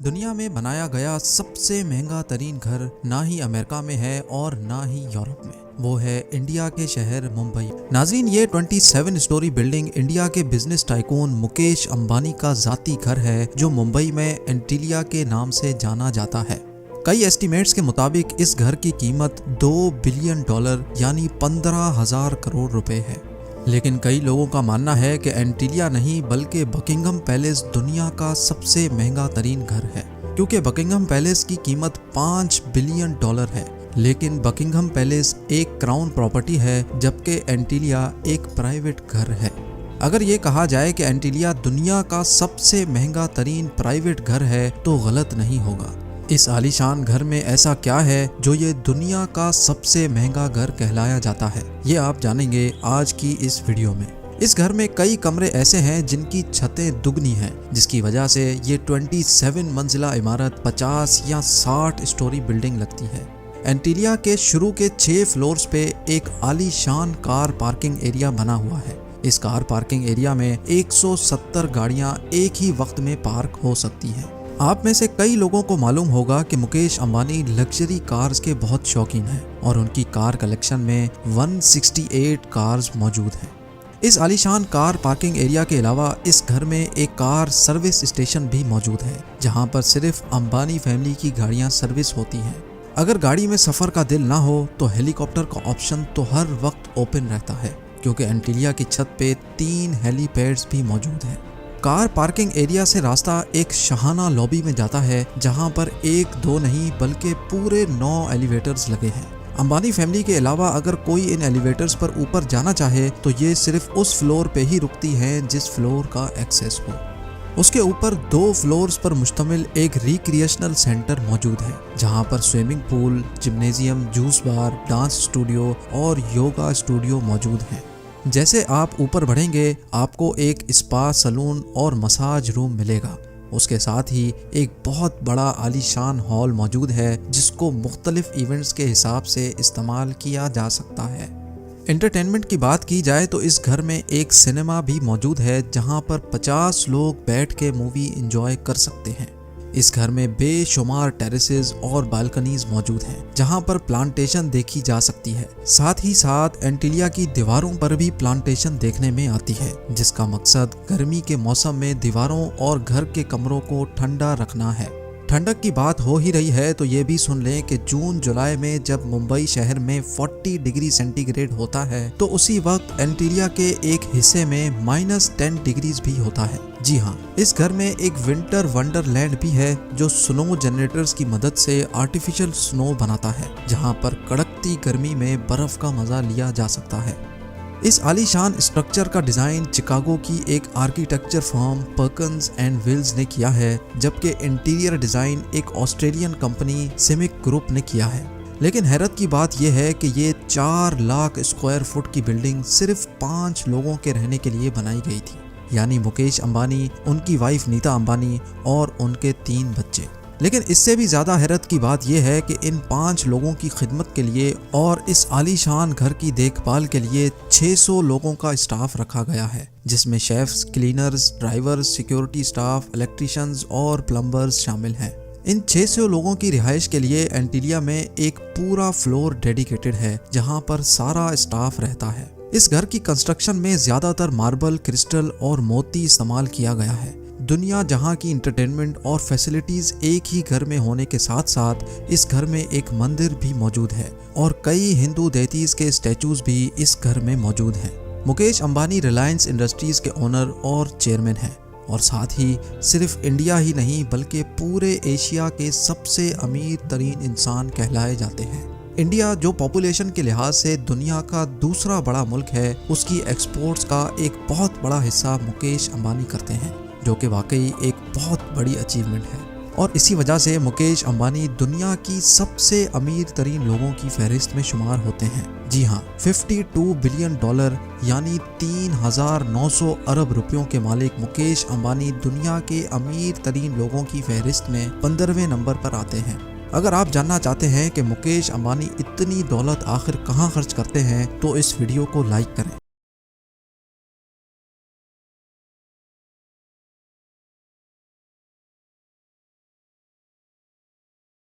दुनिया में बनाया गया सबसे महंगा तरीन घर ना ही अमेरिका में है और ना ही यूरोप में, वो है इंडिया के शहर मुंबई। नाज़रीन, ये 27 स्टोरी बिल्डिंग इंडिया के बिजनेस टाइकून मुकेश अंबानी का जाती घर है जो मुंबई में एंटीलिया के नाम से जाना जाता है। कई एस्टिमेट्स के मुताबिक इस घर की कीमत $2 बिलियन यानी 15,000 करोड़ रुपए है। लेकिन कई लोगों का मानना है कि एंटीलिया नहीं बल्कि बकिंघम पैलेस दुनिया का सबसे महंगा तरीन घर है, क्योंकि बकिंघम पैलेस की कीमत $5 बिलियन है। लेकिन बकिंघम पैलेस एक क्राउन प्रॉपर्टी है जबकि एंटीलिया एक प्राइवेट घर है। अगर ये कहा जाए कि एंटीलिया दुनिया का सबसे महंगा तरीन प्राइवेट घर है तो गलत नहीं होगा। इस आलीशान घर में ऐसा क्या है जो ये दुनिया का सबसे महंगा घर कहलाया जाता है, ये आप जानेंगे आज की इस वीडियो में। इस घर में कई कमरे ऐसे हैं जिनकी छतें दुगनी हैं, जिसकी वजह से ये 27 मंजिला इमारत 50 या 60 स्टोरी बिल्डिंग लगती है। एंटीलिया के शुरू के 6 फ्लोर्स पे एक आलीशान कार पार्किंग एरिया बना हुआ है। इस कार पार्किंग एरिया में 170 गाड़ियां एक ही वक्त में पार्क हो सकती हैं। आप में से कई लोगों को मालूम होगा कि मुकेश अंबानी लग्जरी कार्स के बहुत शौकीन हैं और उनकी कार कलेक्शन में 168 कार्स मौजूद हैं। इस आलीशान कार पार्किंग एरिया के अलावा इस घर में एक कार सर्विस स्टेशन भी मौजूद है, जहां पर सिर्फ अंबानी फैमिली की गाड़ियां सर्विस होती हैं। अगर गाड़ी में सफर का दिल ना हो तो हेलीकॉप्टर का ऑप्शन तो हर वक्त ओपन रहता है, क्योंकि एंटीलिया की छत पे 3 हेलीपैड्स भी मौजूद हैं। कार पार्किंग एरिया से रास्ता एक शाहाना लॉबी में जाता है, जहां पर 1-2 नहीं बल्कि पूरे 9 एलिवेटर्स लगे हैं। अंबानी फैमिली के अलावा अगर कोई इन एलिवेटर्स पर ऊपर जाना चाहे तो ये सिर्फ उस फ्लोर पे ही रुकती हैं जिस फ्लोर का एक्सेस हो। उसके ऊपर 2 फ्लोर्स पर मुश्तमिल एक रिक्रिएशनल सेंटर मौजूद है, जहां पर स्विमिंग पूल, जिम्नेजियम, जूस बार, डांस स्टूडियो और योगा स्टूडियो मौजूद हैं। जैसे आप ऊपर बढ़ेंगे आपको एक स्पा, सलून और मसाज रूम मिलेगा। उसके साथ ही एक बहुत बड़ा आलीशान हॉल मौजूद है जिसको मुख्तलिफ इवेंट्स के हिसाब से इस्तेमाल किया जा सकता है। एंटरटेनमेंट की बात की जाए तो इस घर में एक सिनेमा भी मौजूद है, जहां पर 50 लोग बैठ के मूवी एंजॉय कर सकते हैं। इस घर में बेशुमार टेरेसेस और बालकनीज मौजूद हैं, जहां पर प्लांटेशन देखी जा सकती है। साथ ही साथ एंटीलिया की दीवारों पर भी प्लांटेशन देखने में आती है, जिसका मकसद गर्मी के मौसम में दीवारों और घर के कमरों को ठंडा रखना है। ठंडक की बात हो ही रही है तो ये भी सुन लें कि जून जुलाई में जब मुंबई शहर में 40 डिग्री सेंटीग्रेड होता है तो उसी वक्त एंटीलिया के एक हिस्से में -10 डिग्रीज भी होता है। जी हाँ, इस घर में एक विंटर वंडरलैंड भी है जो स्नो जनरेटर्स की मदद से आर्टिफिशियल स्नो बनाता है, जहाँ पर कड़कती गर्मी में बर्फ का मजा लिया जा सकता है। इस आलीशान स्ट्रक्चर का डिज़ाइन चिकागो की एक architecture firm Perkins and Wills ने किया है, जबकि इंटीरियर डिज़ाइन एक ऑस्ट्रेलियन कंपनी सिमिक ग्रुप ने किया है। लेकिन हैरत की बात यह है कि ये 4 लाख स्क्वायर फुट की बिल्डिंग सिर्फ 5 लोगों के रहने के लिए बनाई गई थी, यानी मुकेश अंबानी, उनकी वाइफ नीता अंबानी और उनके 3 बच्चे। लेकिन इससे भी ज़्यादा हैरत की बात यह है कि इन 5 लोगों की खिदमत के लिए और इस आलीशान घर की देखभाल के लिए 600 लोगों का स्टाफ रखा गया है, जिसमें chefs, cleaners, drivers, security staff, electricians और प्लम्बर्स शामिल हैं। इन 600 लोगों की रिहाइश के लिए एंटीलिया में एक पूरा फ्लोर डेडिकेटेड है, जहां पर सारा स्टाफ रहता है। इस घर की कंस्ट्रक्शन में ज़्यादातर मार्बल, क्रिस्टल और मोती इस्तेमाल किया गया है। दुनिया जहां की इंटरटेनमेंट और फैसिलिटीज एक ही घर में होने के साथ साथ इस घर में एक मंदिर भी मौजूद है और कई हिंदू देवताओं के स्टैचूज भी इस घर में मौजूद हैं। मुकेश अंबानी रिलायंस इंडस्ट्रीज के ओनर और चेयरमैन हैं और साथ ही सिर्फ इंडिया ही नहीं बल्कि पूरे एशिया के सबसे अमीर तरीन इंसान कहलाए जाते हैं। इंडिया जो पॉपुलेशन के लिहाज से दुनिया का दूसरा बड़ा मुल्क है, उसकी एक्सपोर्ट्स का एक बहुत बड़ा हिस्सा मुकेश अंबानी करते हैं, जो कि वाकई एक बहुत बड़ी अचीवमेंट है। और इसी वजह से मुकेश अंबानी दुनिया की सबसे अमीर तरीन लोगों की फहरिस्त में शुमार होते हैं। जी हाँ, $52 बिलियन यानी 3,900 अरब रुपयों के मालिक मुकेश अंबानी दुनिया के अमीर तरीन लोगों की फहरिस्त में 15वें नंबर पर आते हैं। अगर आप जानना चाहते हैं कि मुकेश अंबानी इतनी दौलत आखिर कहाँ खर्च करते हैं तो इस वीडियो को लाइक करें।